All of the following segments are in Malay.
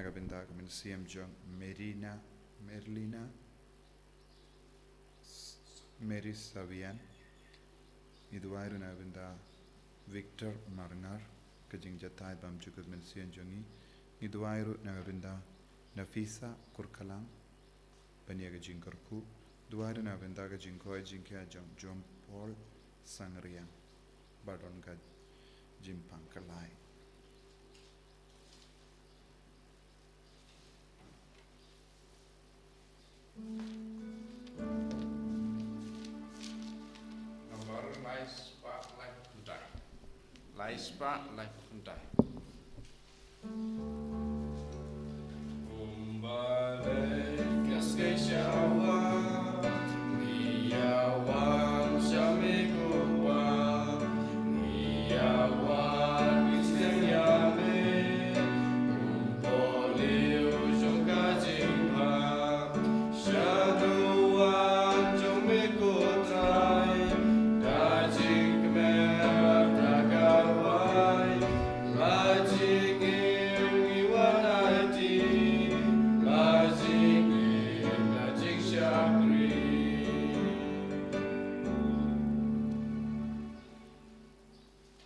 nagabinda kamin CM Jong Merlina Mary Savian Iduairu nagabinda Victor Marngar kajing jatai bam jukut min CM Jongi Iduairu nagabinda Nafisa Kurkalang Baniaga Jinkarku Duairu nagabinda ka Jinkoi Jingkiew John Paul Sangriang Badon ka Jimpang Kalai Nomor Laispa Laifundai. Laispa Laifundai. Umbale Kaskeshawa Niyawan Shamikuwa Niyawan Istenyame Umbole Ushokajimha Shaduwan Jumikutrai Dajik Meratagawai Lajik Iwanati Lajik Lajik Shakri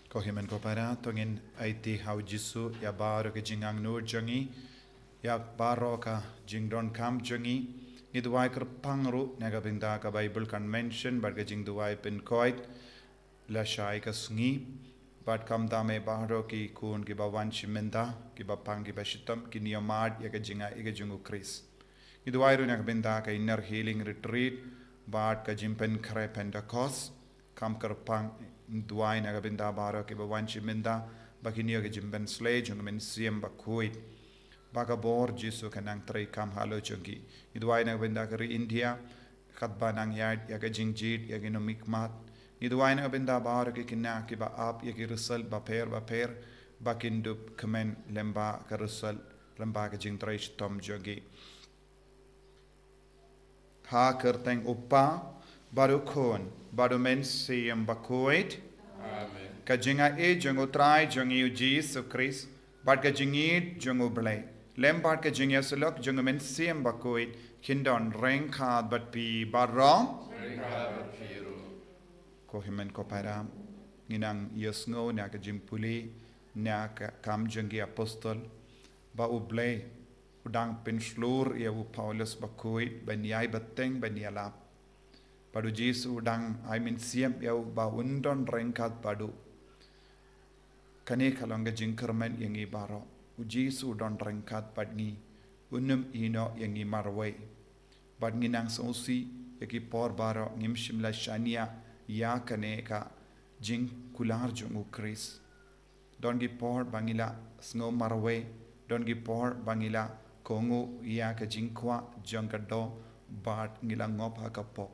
Kohimen ko para tongin IT how Jisu ya baro ke jingang nur jangi ya baro ka jingdon kam jangi ni duai ker pangru nagabinda ka Bible convention bar ke jing duai pin koit la shai ka Sngi bat kam dame baro ki kun ki bawan shimenda ki bapang ki bashitam ki niomad ya ka jinga ige jungu Chris ni duai ru nagabinda ka inner healing retreat bat ka jimpen kre Pentecost kam ker pang duai nagabinda baro ki bawan shimenda bakinio ke jimben slay jung men siem Bakhuid Baga bor Jisu kanang tray kam halo chungi Iduai nagabinda ka ri India khatba nang yard ya ka jingjit ya ka nomikmat Iduai nagabinda baro ki kina ki ba ap ya ki rusal ba per bakindup kemen lemba ka rusal lemba ka jing tray tom jogi ha kerteng uppa baru kon baru men siem Bakhuid Amen. ka jinga e jungu try jungi Jisu Christ bat ka jingit jungu blai lembat ka jingya sulok jungu men siem Bakhuid kindon reng khad bat pi barong ko himen ko para nginang yesngo na ka jimpuli na ka kam jungi apostol ba ublai udang pen slur ya u Paulus Bakhuid ban yai bateng ban yalap padu Jisu udang I mean siem ya ba undon reng khad padu kane kalonga jingkermen yangi baro Jisu don rengkat padni unum ino yangi marway bad nginang sosi yaki por baro ngim shimla shania ya kane ka jing kular jungu Chris don gi por bangila sngo marway don gi por bangila kongu ya ka jingkwa jangkado bad ngila ngop ha ka pop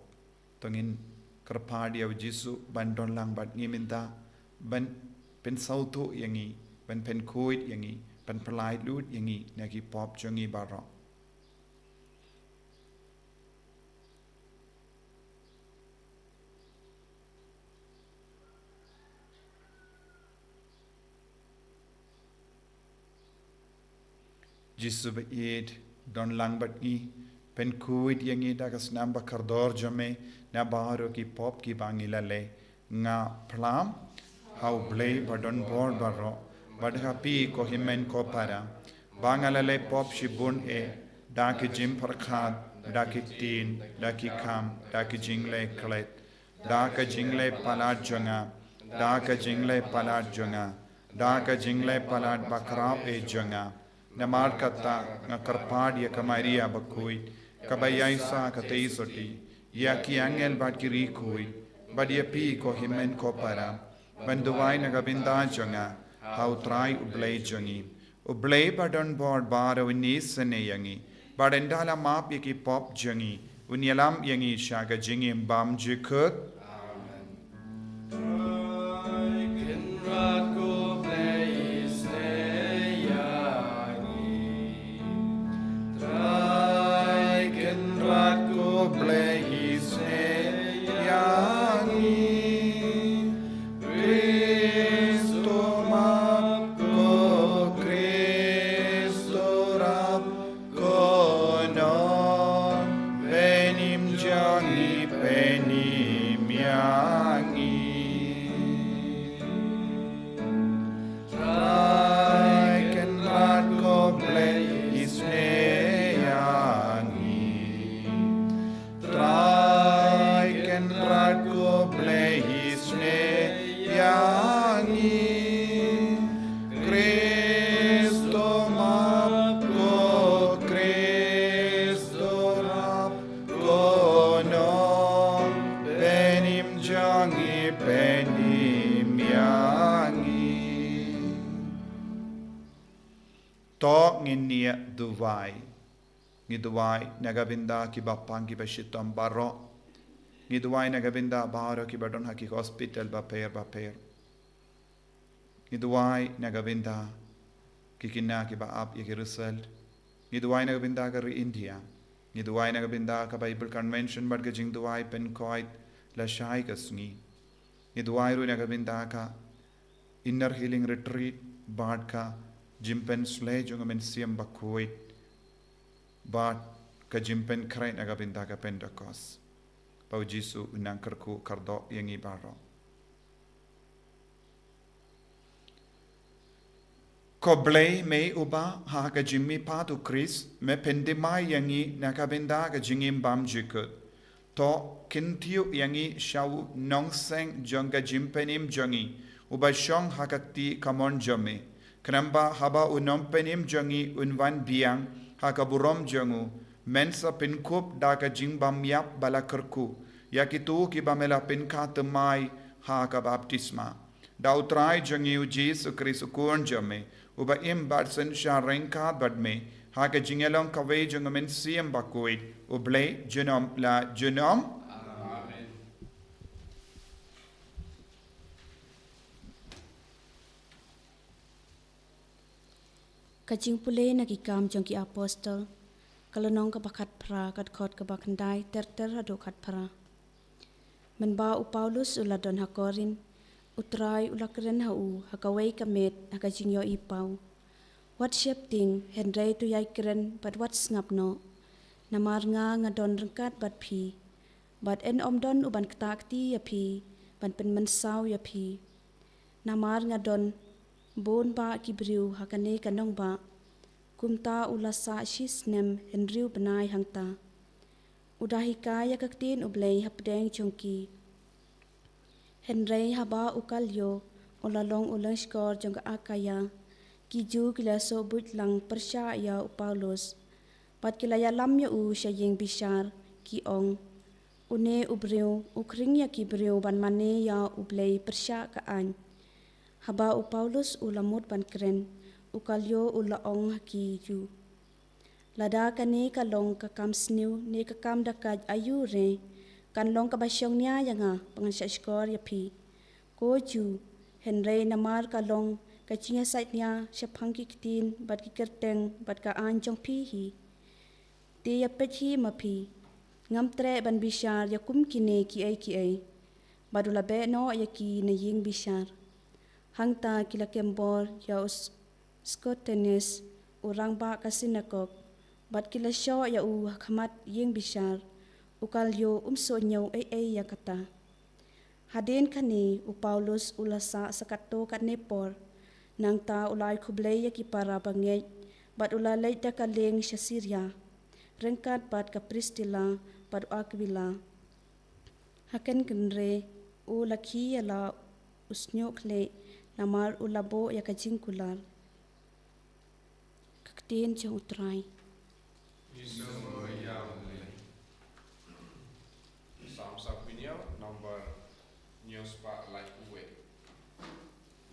tongin kerpadi au Jisu bandon lang bad ngiminda ban pen sautu yangi pen kuit yangi pen pelai lut yangi nagi pop jangi baro Jisu beid don lang bat ngi pen kuit yangi dagas namba kardor jame na baro ki pop ki bangila le nga plam how blay badon bor baro badha pi ko himen ko para bangalale pop shibun e daki jim parkhat daki tin daki kam daki jingle klet daka jingle palat jonga daka jingle palat jonga daka jingle palat bakrao e jonga namar kata ngakarpad ya kamaria Bakhuid kabayai sa katei soti ya ki angel bat kiri kui badia pi ko himen ko para banduwai nagabinda jonga how try ublay jongi ublay badon board baro inis ne yangi badendala map yaki pop jongi unyalam yangi shaga jingi bam jikut Christo To nginia duwai. Ngiduwai nagabinda ki bapang ki bashitom baro. Ngiduwai nagabinda baro ki badon haki hospital baper. Ngiduwai nagabinda ki kinna ki baap ki result. Ngiduwai nagabinda ka India. Ngiduwai nagabinda ka Bible Convention bad ka jingduwai penkoit la shai ka Sngi. Ngiduwai ru nagabinda ka Inner Healing Retreat bad ka Jimpen slay jung men siam Bakhuid bad ka Jimpen krai nagabinda ka Pentecost. Pau Jisu unang kerku kardo yang ibaro. Ko blay may uba ha ka Jimmy patu Chris me pendemai yangi nakabinda ka jingim bam jikut. To kintiu yangi shaw nongseng jonga Jimpenim jongi uba shong hakakti kamon jome. Kenamba haba unompenim jongi unwan biang haka burom jongu mensa pinkup daga jingbam yap bala kerku yakitu ki bamela pinka temai haka baptisma da utrai jongi Jisu Kristu kuon jome uba im badsen sha renka badme haka jingelong kawe jonga men siam Bakhuid uble genom la genom. Amen. Kajing pule nagikam jong ki apostol kalonong ka bakat pra kat khot ka bakandai ter hado kat pra menba u Paulus uladon hakorin utrai ulakren hau hakawai kamet hakajingyo ipau wat Shabneng Henry tu yai kren but wat ngapno namar ngadon rengkat bat phi bat en omdon uban ktakti ya phi ban pen mensau ya phi namar ngadon bon ba kibriu hakane kanong ba kumta ulasa shisnem Henry benai hangta udahi kaya kaktin ublei hapdeng chongki Henry haba ukalyo ulalong ulang skor jong akaya kiju kila so but lang persya ya Paulus pat kila ya lam ya u syayeng bishar ki ong une ubriu ukring ya kibriu ban mane ya ublei persya ka an haba u Paulus ulamut ban kren ukalyo ulaong haki ju lada kane kalong kakam sniu ne kakam dakaj ayu re kanlong kabasyong niya yanga pangansya skor ya pi ko ju Henry namar kalong kachinga sait niya siya pangki kitin bat kikerteng bat ka anjong pi hi te ya pechi mapi ngam tre ban bishar ya kum kine ki ai badula be no ya ki na ying bishar hangta kila kembor ya us Scottenes orang ba kasinakok bat kila syo ya u khamat ying bishar ukalyo nyau ai ya kata haden kani u Paulus ulasa sakato kat nepor nang ta ulai khublei ya ki para bangei bat ulalai ta kaleng sya Syria rengkat bat ka Pristila bat Aquila haken kenre u lakhi ya la usnyokle namar ulabo ya kajingkular kakten jong utrai Jisu yamle. Samsa pinyo number newspa like uwe.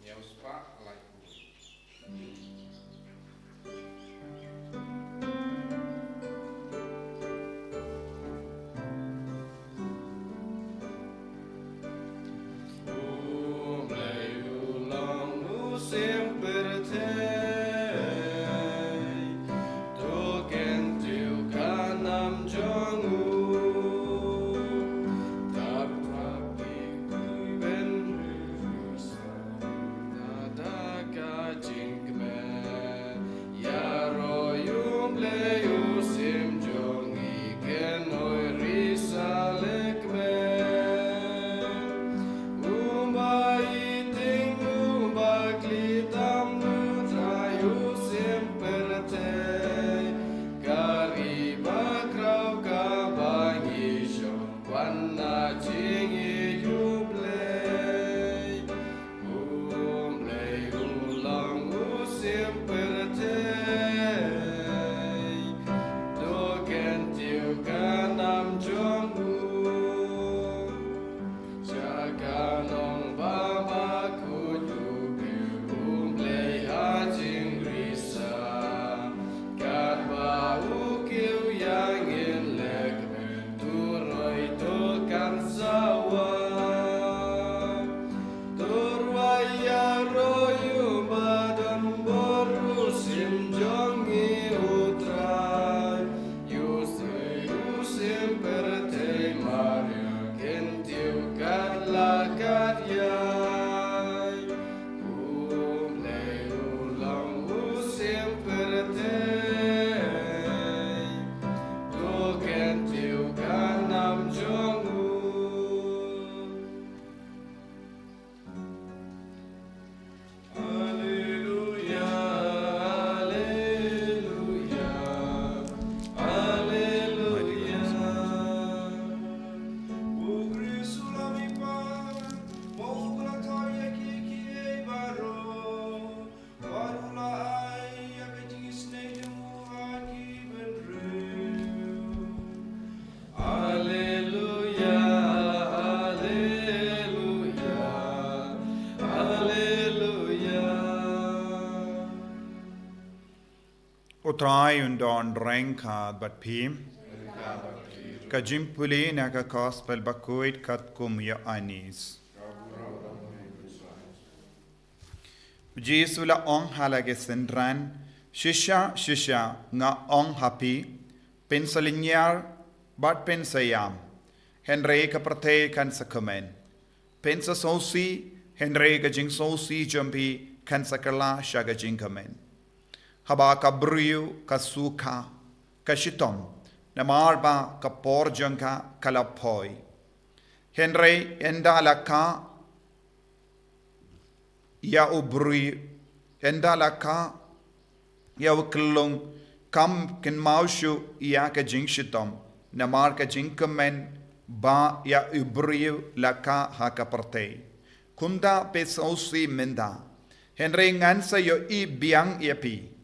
Newspa like uwe. Sempre te token tu kanam jongu tap tapi ben rusa nada ka jingme Utrai undon renka but pim. Ka jimpuli na ka gospel Bakhuid kat kum ya anis. Jisu la ong halage sendran. Shisha nga ong happy. Pensalinyar bat pensayam. Henry ka prate kan sakamen. Pensa sosi Henry ka jing sosi jumpi kan sakala shaga jingkamen. Haba ka briu ka suka ka shitom na marba ka porjanka kalapoi. Henry endalaka ya ubri endalaka ya uklung kam ken maushu ya ka jingshitom na mar ka jingkamen ba ya ubriu laka hakaparte. Kunda pesausi menda. Henry ngansa yo I biang yapi.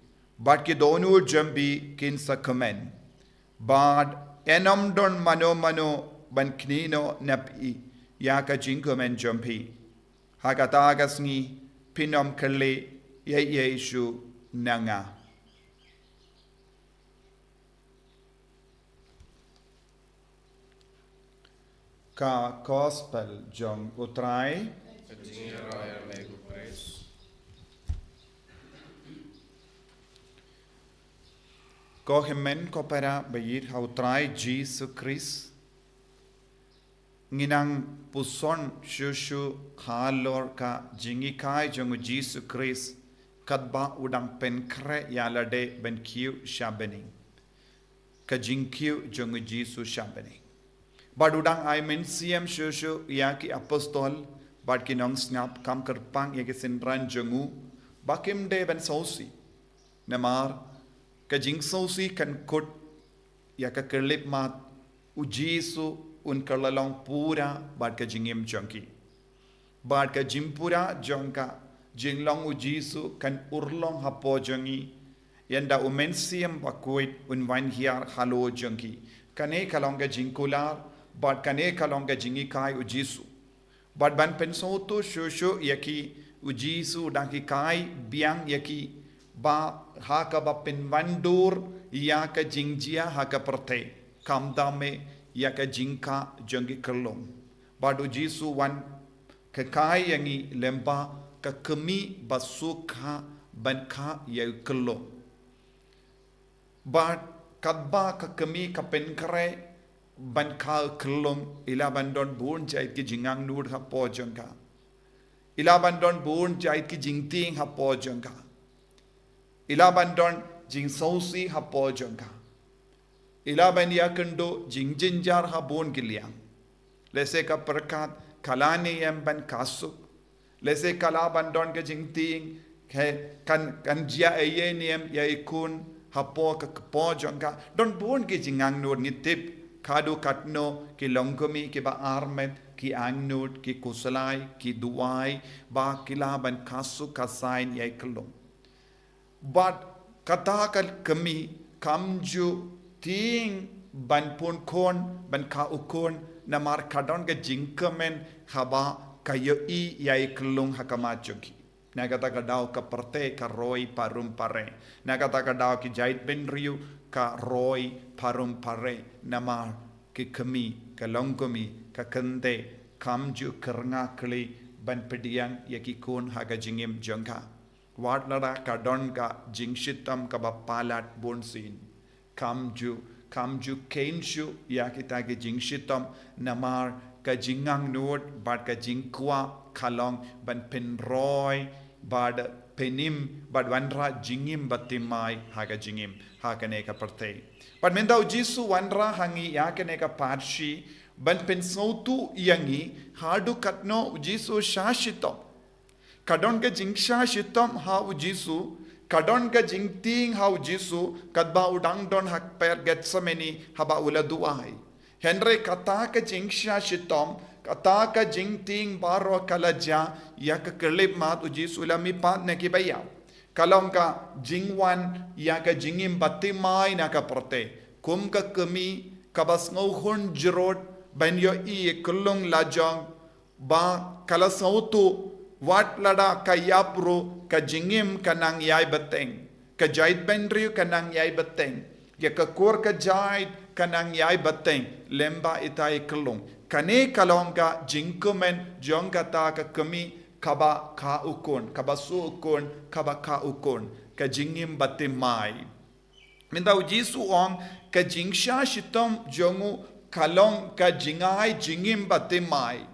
But ki donu jambi kin sa kamen. But enam don mano ban knino napi yaka jinkamen jampi. Hakatagas ni pinom kali yeshu nanga. Ka gospel jong utrai. Kohemen kopera bayir hautrai Jisu Chris nginang puson shushu halor ka jingikai jongu Jisu Chris kadba udang penkre yalade Jingkiew Shabneng ka Jingkiew jongu Jisu Shabneng bad udang I mensiam shushu yaki apostol bad kinong snap kam kerpang yaki sindran jongu bakim de ben sausi namar ka jingsosi kan kut ya ka kerlip mat ujisu un kerlalong pura bad ka jingim jongki bad ka jimpura jongka jinglong ujisu kan urlong hapo jongi yanda umensiam Bakhuid un wan hiar halo jongki kane kalonga jingkular bad kane kalonga jingikai ujisu bad ban pensoto shosho yaki ujisu daki kai biang yaki ba haka ba penwandur yaka jingjia haka perte kamdame yaka jingka jongi kerlong badu Jisu wan kekai yangi lemba ka kemi basuka banka ya kerlong bad kadba ka kemi ka penkare banka kerlong ila bandon bun jait ki jingang nur ha po jongka ila bandon bun jait ki jingting ha po jongka ilaban don jing sausi ha po jongka ilaban yakendo jing jinjar ha bon giliang lese ka perkat kalani yam ban kasuk lese kalaban don ke jing ting kan jia ayeniem ya ikun ha po ka po jongka don bon ke jingang nur nitip kadu katno ki longkomi ki ba armet ki angnut ki kusalai ki duai ba kilaban kasuk kasain ya iklong but katakal kami kamju ting ban pun kon ban ka ukon namar kadon ke jingkamen haba kayo I yai kelung hakama jogi nagata kadao ka perte ka roi parum pare nagata kadao ki jait ben riu ka roi parum pare namar ki kami ka longkomi ka kende kamju keranga kli ban pediang yaki kon haga jingim jongka Wadlara kadon ka jingshitam ka bapalat bonsin kamju kenshu yakita ke jingshitam namar ka jingang nut bad ka jingkwa kalong ban penroy bad penim bad wanra jingim batimai haga jingim hakane ka parte bad mendau Jisu wanra hangi yakane ka parshi ban pensautu yangi hadu katno Jisu shashitom kadon ka jingsha shitom ha Jisu kadon ka jingting ha Jisu kadba udang don hak per getsameni haba uladuai Henry kata ka jingsha shitom kata ka jingting baro kalaja yak kelip mat Jisu lami pat ne ki bayaw kalong ka jingwan yak jingim batimai na ka porte kum ka kemi kabas ngauhun jirot ban yo I kulung lajong ba kala sautu wat lada kayapro ka jingim kanang yai bateng ka jait benriu kanang yai bateng ya ka kur ka jait kanang yai bateng lemba itai kulung kane kalong ka jingkumen jong kata ka kemi kaba ka ukon kaba su ukon kaba ka ukon ka jingim batimai minda Jisu ong ka jingsha shitom jongu kalong ka jingai jingim batimai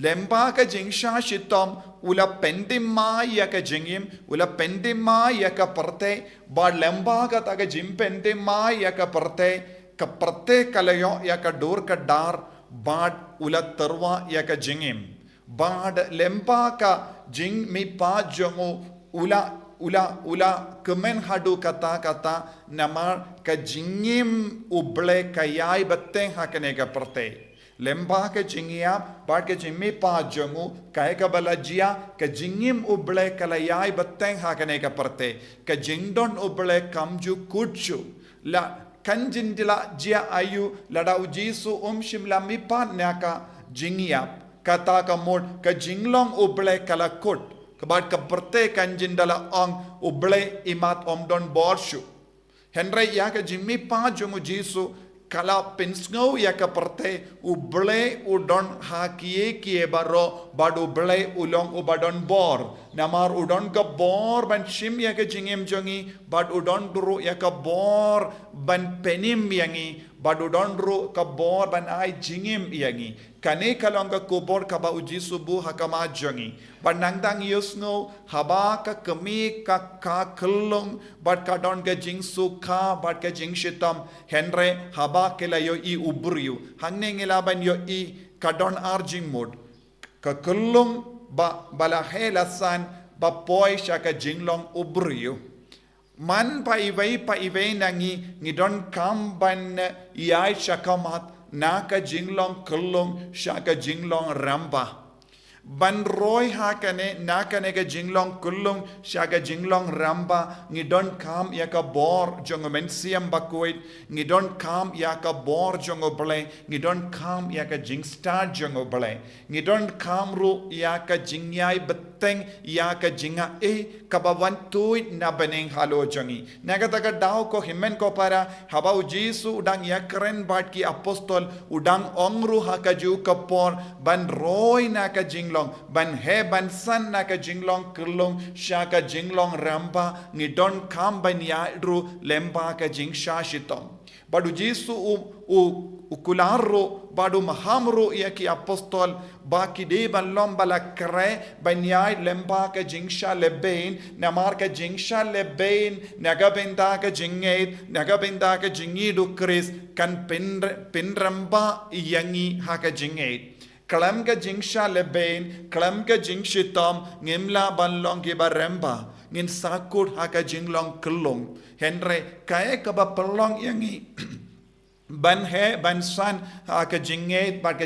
lemba ka jingsha shitom ula pendimai ya ka jingim ula pendimai ya ka parte ba lemba ka ta ka jim pendimai ya ka parte kalayo ya ka dur ka dar bad ula terwa ya ka jingim bad lemba ka jing mi pa jongu ula kemen hadu kata namar ka jingim uble kayai bateng hakane ka parte lemba ka jingia bad ka jimmi pa jongu kay ka balajia ka jingim uble kalayai bateng hakane ka parte ka jingdon uble kamju kutchu la kanjindila jia ayu ladau Jisu shimla mi pa naka jingia kata ka mod ka jinglong uble kala kut kabad ka parte kanjindala ong uble imat omdon borshu Henry ya ka jimmi pa jongu Jisu kala pensngau ya ka parte uble udon hakie kie baro bad uble ulong ubadon bor namar udon ka bor ban shim ya ka jingim jongi bad udon duru ya ka bor ban penim yangi bad udon duru ka bor ban ai jingim yangi kane kalong ka kubor ka ba Jisu bu hakama jongi ban nangdang yusno haba ka kemi ka kelong bad ka don ka jingsu ka bad ka jingshitam Henry haba kelayo I ubriu hangne ngelaban yo I kadon arjing mod ka kelong ba balahelasan ba poi shaka jinglong ubriu man pa iway nangi ngidon kamban yai shakamat naka jinglong kelong shaka jinglong ramba ban roy hakane nakane ka jinglong kullung shaga jinglong ramba ngidon kam yaka bor jongo mensiam Bakhuid ngidon kam yaka bor jongo ble ngidon kam yaka jingstar jongo ble ngidon kam ru yaka jingyai beteng yaka jinga kabawan tuit na beneng halo jongi nagataka daw ko himen ko para habau Jisu udang yakren bat ki apostol udang ongru hakaju kapor ban roy naka jinglong ban he ban san naka jinglong kurlong shaka jinglong ramba ngidon kam ban yadru lemba ka jingsha shitom badu Jisu ukularro badu mahamro yaki apostol baki de ban lombala kre ban yai lemba ka jingsha lebein namar ka jingsha lebein nagabenda ka jingidu kris kan pinramba yangi haka jingait kalam ka jingsha lebein kalam ka jingshitom ngimla banlong ki baremba ngin sakut haka jinglong kelong Henry kaya ka ba pelong yangi ban he ban san haka jingait ba ka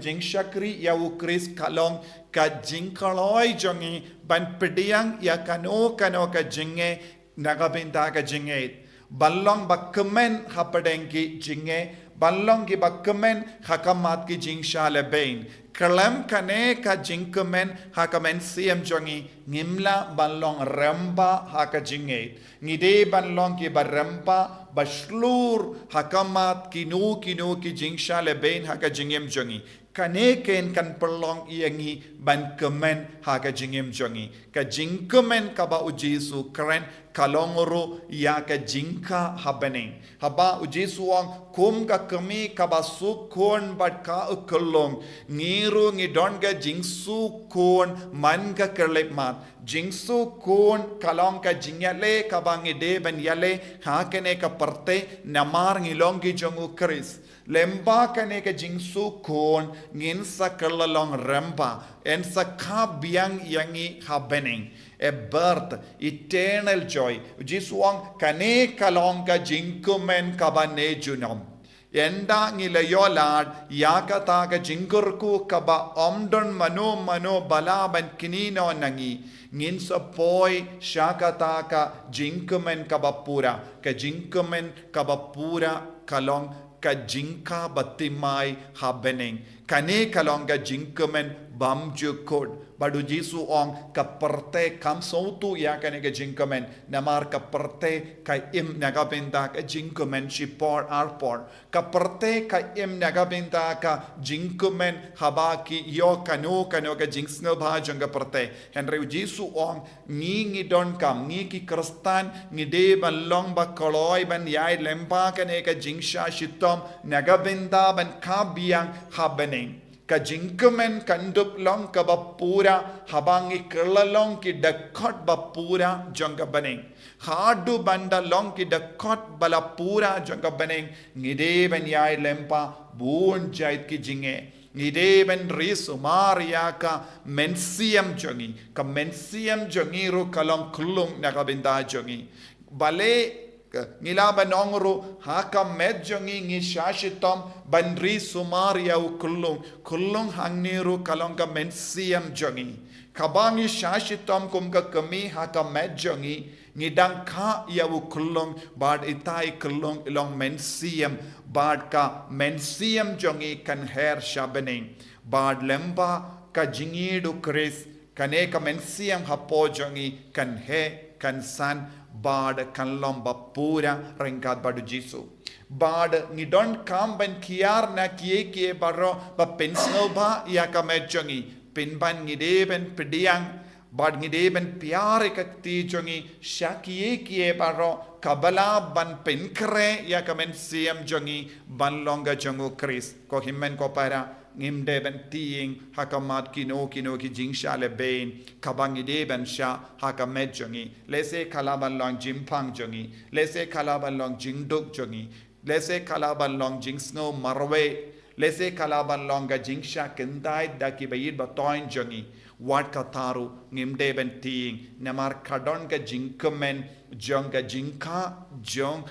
jingshakri ya ukris kalong ka jingkaloi jongi ban pediang ya kano ka jinge nagabinda ka jingait balong bakkemen hapadengki jinge balong ki bakkemen hakamat ki jingsha lebein kalam kane ka jingkemen hakamen siam jongi ngimla balong ramba haka jinge ngide balong ki baramba bashlur hakamat kinu ki jingsha lebein haka jingem jongi kaneken kan perlong iangi ban kemen ha ka jingim jongi ka jingkemen ka ba ujisu keren kalongoro ya ka jingka habening haba ujisu ang kum ka kemi ka ba sukon bat ka ukulong ngiru ngidon ga jingsu kon man ka kerlep mat jingsu kon kalong ka jingyale ka ba ngide ban yale ha kene ka parte namar ngilong gi jongu kris lemba kane ka jingsu kon ngin sa kerlalong remba en sa ka biang yangi habening a birth eternal joy jisuang kane kalong ka jingkumen kabane junom enda ngilayolad yakata ka jingkurku kaba omdon mano balaban kinino nangi ngin sa poi shakata ka jingkumen kabapura ka jingkumen kabapura kalong ka jingka batimai habening kane kalonga jingkemen bam jukod badu jisu ong ka perte kam sautu ya kane ka jingkemen namar ka perte ka im nagabinda ka jingkemen shipor arpor ka perte ka im nagabinda ka jingkemen habaki yo kano ka jingsno bha janga perte henry jisu ong ngi don kam ngi ki kristan ngi de ban long ba koloi ban yai lempa kane ka jingsha shitom nagabinda ban kabiang habening ka jingkemen kandup long ka bapura habangi kerlalong ki dakot bapura jangka bening hadu banda long ki dakot balapura jangka bening ngide ben yai lempa bun jait ki jinge ngide ben risu maria ka mensiam jongi ka mensiam jongi ro kalong kulung nakabinda jongi bale ngila banongru haka medjongi ngi shashitom bandri sumaria u kullung hangniru kalonga mensiam jongi kabangi shashitom kumka kami haka medjongi ngidang ka ya u kullung bad itai kullung ilong mensiam bad ka mensiam jongi kan her Shabneng bad lemba ka jingidu kris kane ka mensiam hapo jongi kan he kan san bad kanlom bapura rengkat badu Jisu bad ngidon kam ban kiar na kie baro ba pensno ba ya kamejongi pinban ngideben pediang bad ngideben piare kakti jongi shakie baro kabala ban penkre ya kamen siam jongi ban longa jongo kris ko himmen ko para ngimde ben tiing hakamat kino ki jingsha le bein kabangi de ben sha hakamet jongi lese kalaban long jimpang jongi lese kalaban long jingduk jongi lese kalaban long jingsno marwe lese kalaban long ga jingsha kendai daki bayid batoin jongi wat kataru ngimde ben tiing namar kadon ga jingkemen jonga jingka jong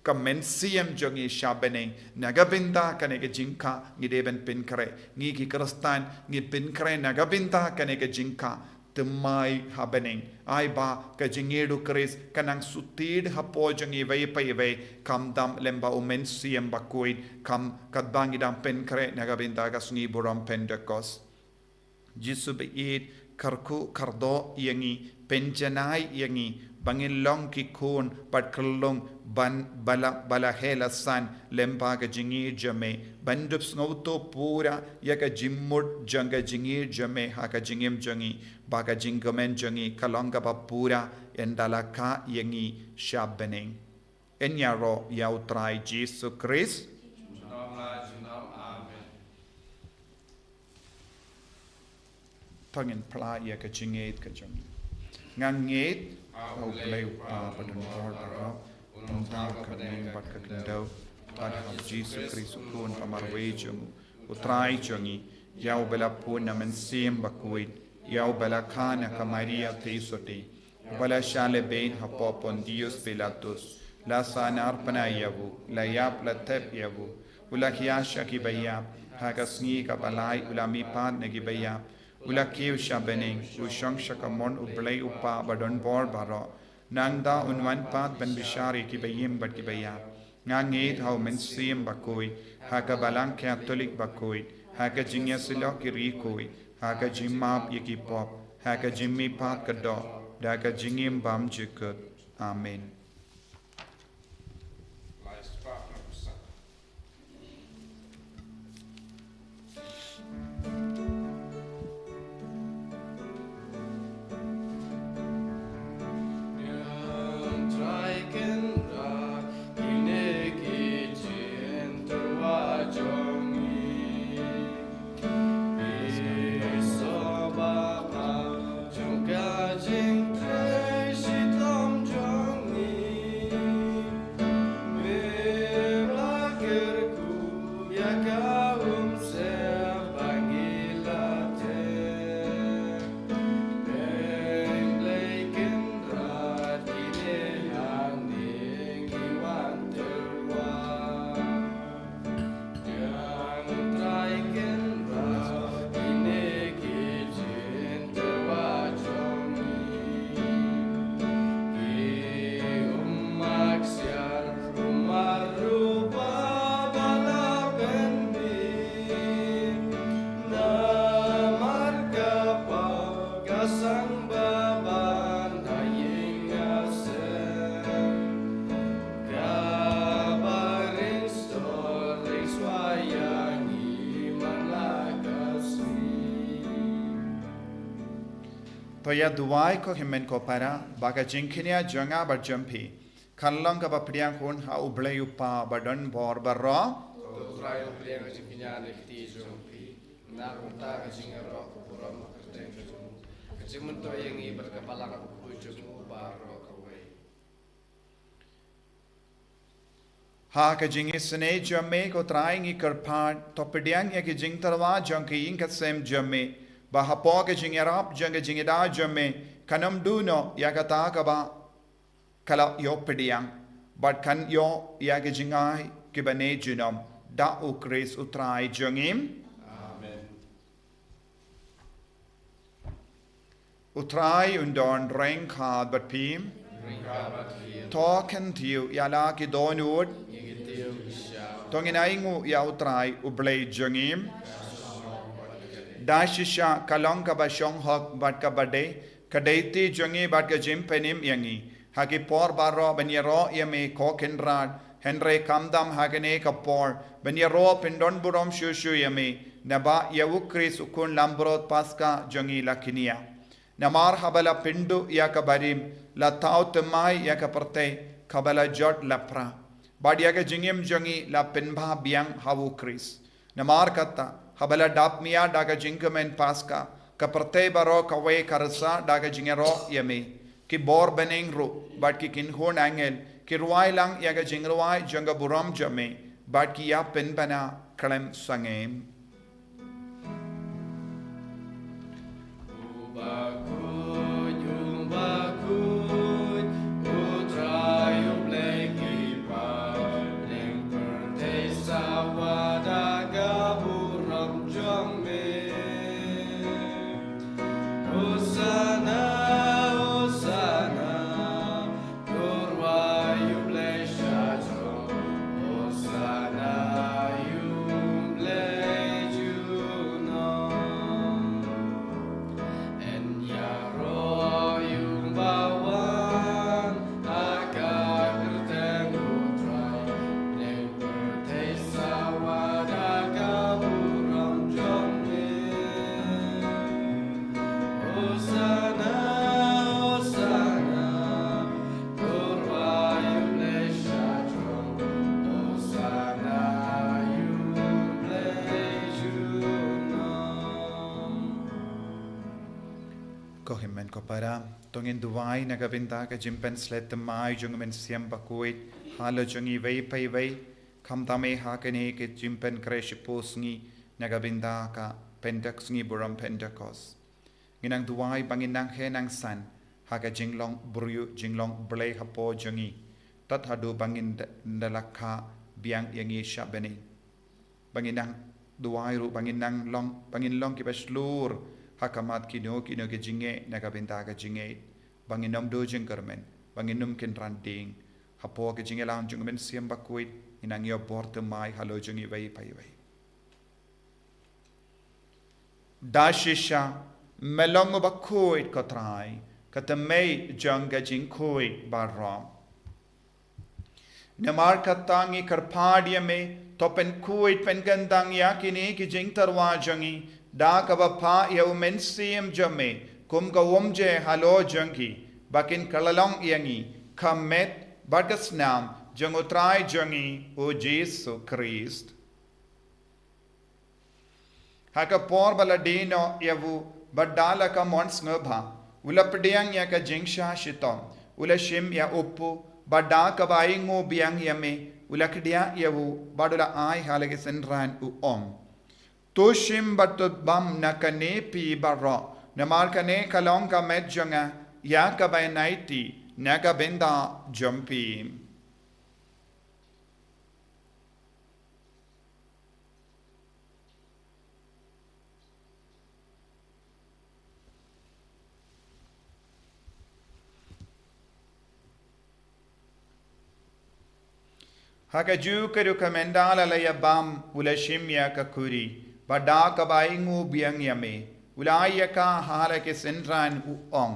ka mensiam jongi Shabneng nagabinda kane ka jingka ngideben pinkre ngi ki kristan ngi pinkre nagabinda kane ka jingka temai habening ai ba ka jingedu kris kanang sutid hapo jongi vai kam dam lemba u mensiam Bakhuid kam kadbangi dam pinkre nagabinda ka sungi buram Pentecost Jisu beid karku kardo yangi penjanai yangi bangin long ki kun pat kelong ban bala hela san lempa ka jingi jame bandup snauto pura ya ka jimmut janga jingi jame ha ka jingim jangi ba ka jingamen jangi kalonga pa pura endala ka yangi Shabneng enyaro ya utrai Jisu Christ pangin pla ya ka jinget ka jangi nganget au play padun bor tentang kami bat kekendau pada Jisu Kristus pun pamarwe jung utrai jungi yau bela pun namen sim Bakhuid yau bela kana ka Maria teisoti bela shale bein hapopon Dios Pilatus la sanar panayavu la yap la tep yavu ula hiasha ki bayap haga Sngi ka balai ula mi pan negi bayap ula kiu Shabneng ushang shakamon ublay upa badon bor baro nangda unwan pat ben bishari ki bayim bat ki bayap ngangit hau mensim Bakhuid haga balang Catholic Bakhuid haga jingya silo ki rikoi haga jimap yiki pop haga jimmi pat kado daga jingim bam jikut amen. Toya duwai ko himen ko para baga jingkinia jonga bar jumpi kanlong ka bapriang hun ha ublay upa badon bor barro ha ka jingi sene jamme ko trying I karpat Thohdieng ya ki jing tarwa jong ki ing kat sem jamme ba hapo ka jing arap jong ka jing da jamme kanam duno ya ka ta ka ba kala yo pediang but kan yo ya ka jingai ki bane junom da ukris utrai jongim amen utrai undon reng khad bat pim token tiu ya la ki donut tongin aingu ya utrai ublay jongim dashisha kalong ka ba shong hok bat ka bade kadaiti jongi bat ka jim penim yangi hagi por baro banyero yame koken rad henre kamdam hagane ka por banyero pindon burom shushu yame naba yawukris ukun lambrot paska jongi lakinia namar habala pindu ya ka barim la taut mai ya ka perte kabala jot lapra badia ka jingim jongi la pinba biang hawukris namar kata habala dapmia daga jingamen paska ka perte baro ka we karsa daga jingero yame ki bor beneng ru bat ki kin hon angel ki ruai lang yaga jingruai janga buram jame bat ki ya pen bana kalem sangem Kohimen ko para tongin duwai nagabinta ka jimpen slet mai jungmen siam Bakhuid halo jungi vei pai vei kamtame hakane ke jimpen kresh posngi nagabinta ka pentak sngi buram pentakos nginang duwai banginang henang san haka jinglong buryu jinglong blay hapo jungi tat hadu bangin dalakha biang yangi Shabneng banginang duwai ru banginang long bangin long ki baslur hakamat kino ke jinge nagabinta ka jinge banginam do jingkermen banginum kin randing hapo ke jinge lang jungmen siam Bakhuid inang yo borte mai halo jungi vai pai vai dashisha melong Bakhuid kotrai katamei janga Jingkiew barram namar katangi karpadia me topen kuit pen gandang yakini ki jing tarwa jangi da kabapa yau mensiam jame kum kawomje halo jangi bakin kalalong yangi kamet bagasnam jangutrai jangi o Jisu Christ haka por baladino yavu badala ka mons ngabha ulapdiang ya ka jingsha shitom ulashim ya upu bada ka baingo biang yame ulakdia yavu badula ai halage senran u om toshim batut bam nakane pi barro namar kane kalong ka medjanga ya ka bainaiti naga benda jumpi haka ju keru kamendala la ya bam ulashim ya ka kuri bada ka baingo biang yame ulaya ka hala ke sendran uong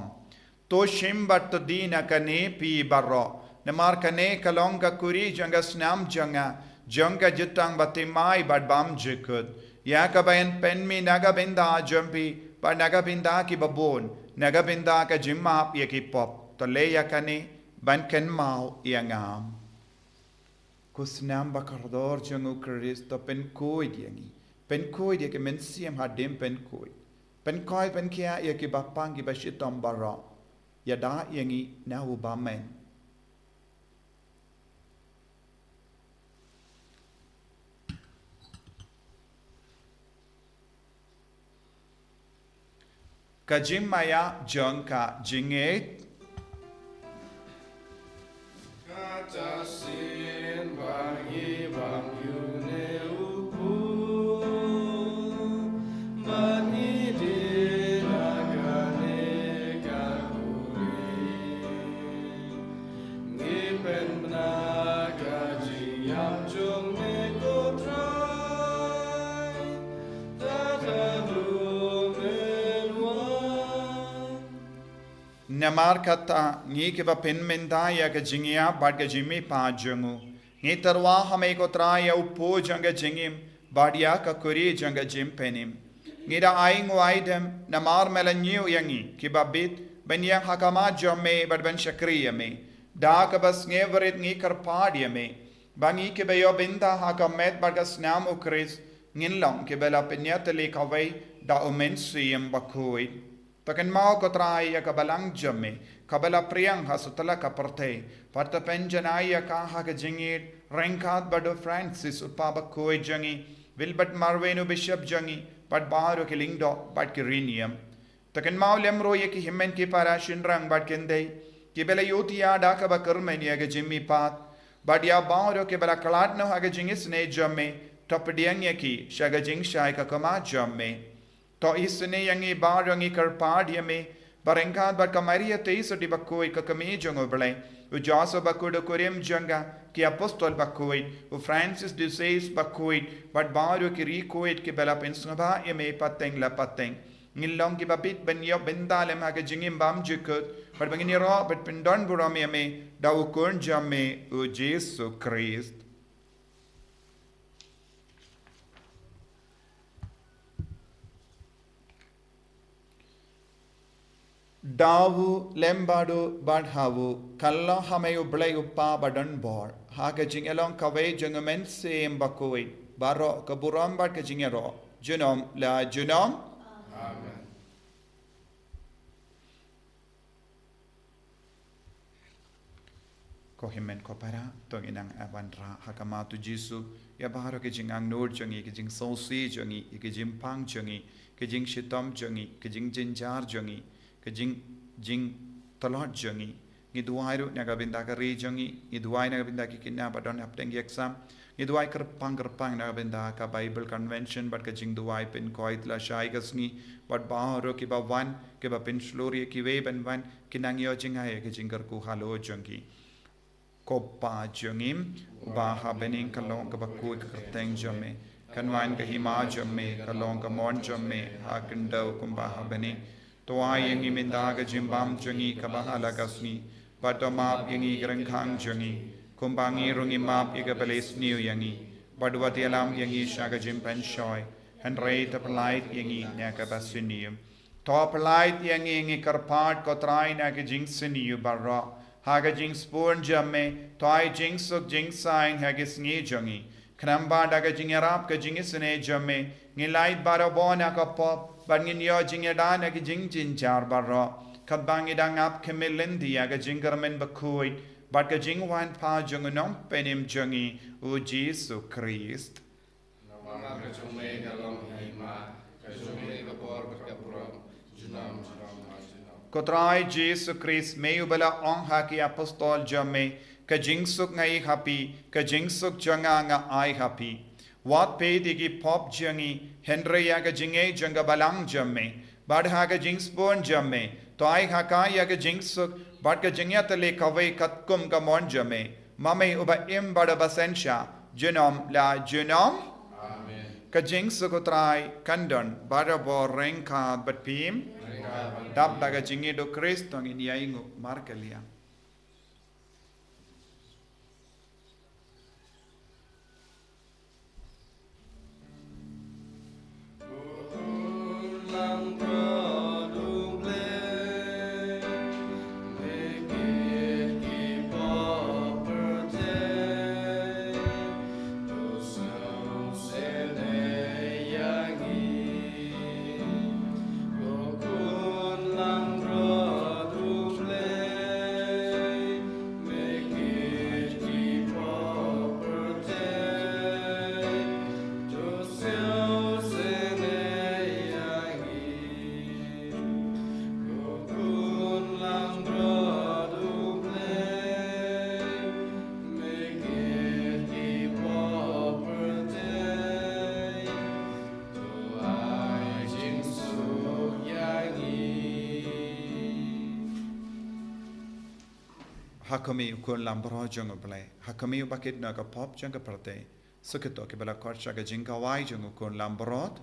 to shimbat to dina kane pi barro namar kane kalonga kuri janga snam janga jutang batimai bad bam jikut ya ka bayan penmi naga binda jumpi pa naga binda ki babon naga binda ka jimap ye ki pop to leya kane ban ken mau yangam kusnam bakardor jangu kristo pen koi diangi pen koi dia ke mensiam hadim pen koi pen kia ye ki bapang ki bashitom bara ya da yangi na ubamen kajim maya jangka jinget Katasin bagi bangyu ne upu mani di nagane kakuri ngipen naga jiyam jung ne kotrai tatadung elwan namar kata ngi ke ba pen mendaya ke jingia bad ke jimi pa jangu ngi tarwa hame ko traya upo janga jingim badia ka kuri janga jim penim ngi da aing waidem namar melanyu yangi ki babit ben yang hakama jamme bad ben shakriya me da ka bas nge verit ngi karpadia me bangi ke be yo binda hakamet bad ka snam ukris ngin long ke bela penyateli kawai da omen siem Bakhuid Takan mau ko trai ya kabalang jamme kabala priyang hasutala kaparte parta penjanaya ka ha ka jingit rengkat bado Francis upa Bakhuid jangi wilbert marvenu bishop jangi pat baro ke lingdo pat ke rinium takan mau lemro ye ki himmen ki para shinrang bat kende ki bela yotia da ka ba karmen ya ga jimmi pat bat ya baro ke bela kalat no ha ga jingis ne jamme Thohdieng ye ki shaga jing shai ka kama jamme to isne yangi bar yangi karpad yame barengkat bat kamaria teiso di Bakhuid ka kami jongo bele u jaso Bakhuid kurim janga ki apostol Bakhuid u Francis de Sales Bakhuid bat baru ki rikoid ki bela pensaba yame pateng la pateng ngilong ki babit ben yo bendalem ha jingim bam jukut bat bangini ro bat pendon buram yame da u kun jamme u Jisu Christ Dawu lembadu badhawu kalla hameyu blay uppa badan bor haga jing elong kawai jangamen sem Bakhuid baro kaburam bad ka jingero junom la junom Amen. ko himmen ko para tong inang avandra hakama tu Jisu ya baro ke jing ang nur jangi ke jing sosi jangi ke jing pang jangi ke jing shitom jangi ke jing jinjar jangi ke jing talot jangi ngi duairu naga binda ka re jangi ngi duai naga binda ki kinna badon apteng exam ngi duai kerpang naga binda ka Bible convention bad ka jing duai pin koit la shai gasni bad baharo ki ba wan ke ba pin slori ki we ben wan kinang yo jing ha ke jing ku halo jangi koppa jangim ba ha bening kalong ka Bakhuid ka teng jamme kanwan ka hima jamme kalong ka mon jamme ha kendo kumba ha bening Toa yangi mindaga jimbam jangi kabahala gasni Badamap yangi grengkang jangi Kumbangi rungi map igabalis new yangi Badwati alam yangi shaga jimpan shoy Henry tapalait yangi nakabasinium Topalait yangi karpat kotrai naka jingsiniu barra Haga jing spoon jamme Toai jingsuk jingsain hagis ngi jangi Knamba daga jingarap ka jingisine jamme Ngilait barabona ka pop Bangin yo jingedana ki jing jinjar barra kabangi dang ap kemelendi aga jingarmen Bakhuid but ka jingwan pa jungunom penim jungi u Jisu Christ Nama kacume galong hima kacume kapor berkapuram junam Kotrai Jisu Christ meu bala ong haki apostol jamme ka jingsuk ngai happy ka jingsuk janga nga ai happy Wat pe digi pop jangi Henry yaga jinge janga balang jamme badhaga jingspon jamme to ai haka yaga jingsuk badga jingya tale kawai katkum ka mon jamme mame uba im bada basensha junom la junom Amen. ka jing sukutrai kandon bara bo rengka bat pim dap daga jingi do Kristo ngin yaingu markalia hakami ukun lambro jungo play hakami bakit na ka pop jungo prate sukito ke bala korcha ga jinka wai jungo ukun lambrot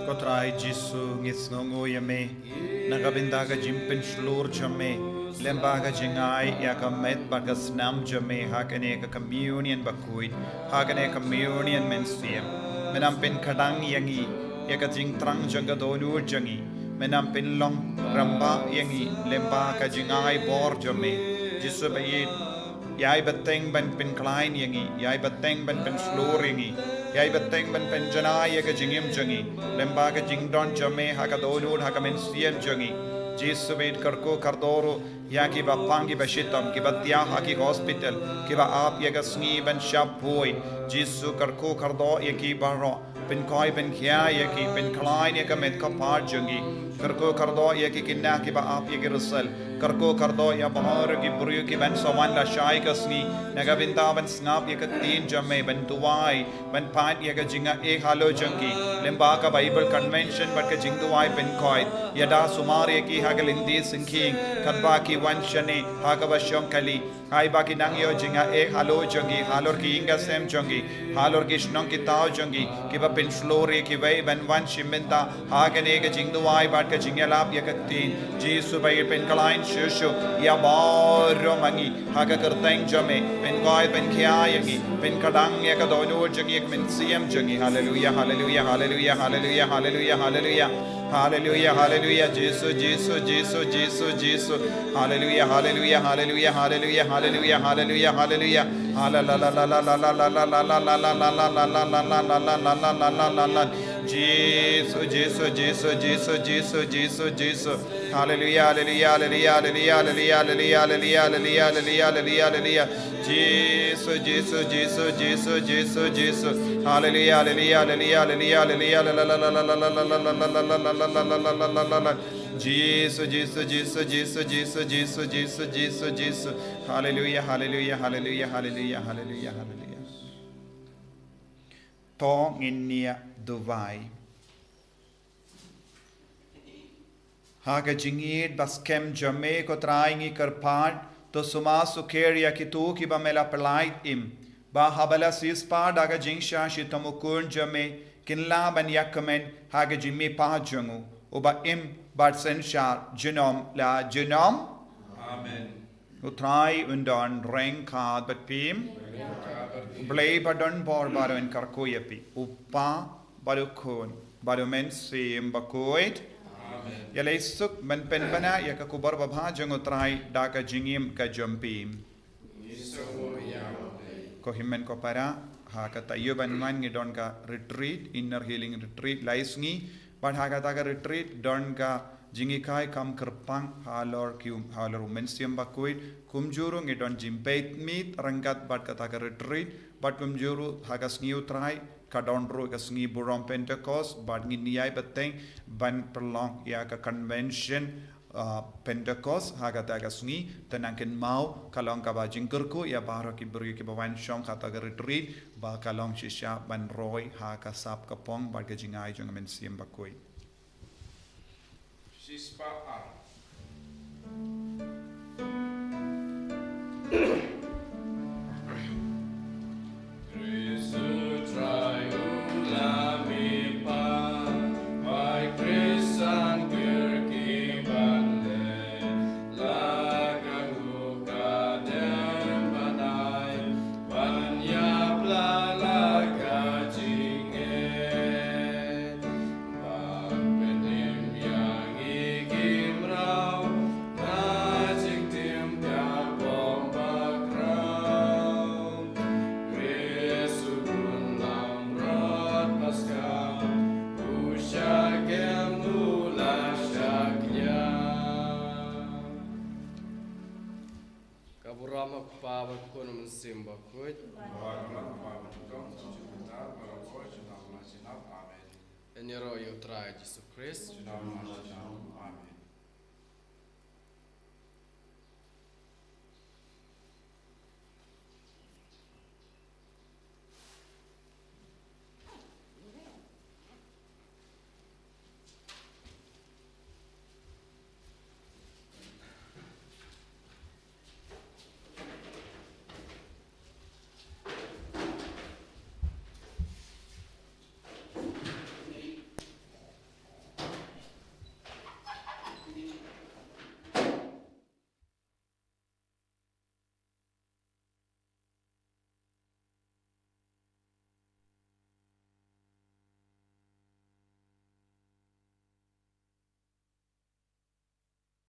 Kotrai Jisu ngisngongo yame nagabindaga jimpin shlur jame lembaga jingai yakamet bagas nam jame hakane ka communion Bakhuid hakane communion menstiam menampin kadang yangi yakajing trang jangadonu jangi menampin long ramba yangi lembaga jingai bor jame Jisu bayit yai bateng ban pin klein yangi yai bateng ban pin shlur yangi Yai beteng ben penjana ya ka jingim jangi. Lemba ka jingdon jame ha ka donur ha ka men siem jangi. Jisu bed karko kardoro ya ki ba pangi ba shitam ki ba tia ha ki hospital ki ba ap ya ka sngi ben shap boy. Jisu karko kardo ya ki ba ro. Ben koi ben kya ya ki ben klein ya ka met ka par jangi. Karko kardo ya ki kinna ki ba ap ya ki rusal. Karko kardo ya bahar ki buru ki ben sawan la shai ka sngi. Naga binta ben snap ya ka tin jame ben tuwai ben pan ya ka jinga e halo jangi. Lemba ka Bible convention but ka jing tuwai ben koi. Yada sumar ya ki hagal indi sinking. Kadba ki wan shane haga ba shonkali. Ai ba ki nang yo jinga e halo jangi. Halor ki inga sem jangi. Halor ki shnong ki tao jangi. Ki ba pen flori ki vai ben wan shiminta hagan e ka jing tuwai but ka jinga lap ya ka tin. Jisu ba pen kalain shushu ya baro mangi haga kerteng jame pen koi pen kya yangi pen kadang ya ka donur jangi pen siem jangi. Hallelujah, hallelujah, hallelujah, hallelujah, hallelujah, hallelujah. Hallelujah, hallelujah, Jesus, Jesus, Jesus, Jesus, Jesus. Hallelujah, hallelujah, hallelujah, hallelujah, hallelujah, hallelujah, hallelujah. Jesus, Jesus, Jesus, Jesus, Jesus, Jesus, Jesus. Hallelujah, hallelujah, hallelujah, hallelujah, hallelujah, hallelujah, hallelujah, hallelujah, hallelujah, hallelujah. Jesus, Jesus, Jesus, Jesus, Jesus, Jesus. Hallelujah, hallelujah, hallelujah, hallelujah, hallelujah. Jesus, Jesus, Jesus, Jesus, Jesus, Jesus, Jesus, Jesus, Jesus. Hallelujah, hallelujah, hallelujah, hallelujah, hallelujah, hallelujah. Thohdieng Dubai. Haga jingid bas kem jame ko traingi karpad to suma sukheria ki tu ki ba mela pelait im ba habala sispad haga jingsha shitamukun jame kinla ban yakmen haga jimmi pa jangu uba im bat senshar genom la genom Amen. utrai undon reng kad bat pim blay badon bor baro en karkoyapi upa badukun badumen sim Bakhuid. Ya leisuk men pen bana ya ka kubar babha jango trai da ka jingim ka jompim ko himmen ko para ha ka tayo ban man ngi don ka retreat inner healing retreat laisngi but ha ka ta ka retreat don ka jingi kai kam kerpang halor mensiam Bakhuid kumjuru ngi don jimpeit mit rangkat bat ka ta ka retreat but kumjuru ha ka sngiu trai kadonro ka sngi burom Pentecost but ngi niai bateng ban perlong ya ka convention Pentecost haga ta ka sngi tenangken mau kalong ka ba jingkerku ya baro ki beri ki bawan shong kata ka retreat ba kalong shisha ban roy ha ka sap ka pong ba ka jingai jong men siem Bakhuid. Shispa ar. Bakhuid. En je roi utrai Jisu Christ.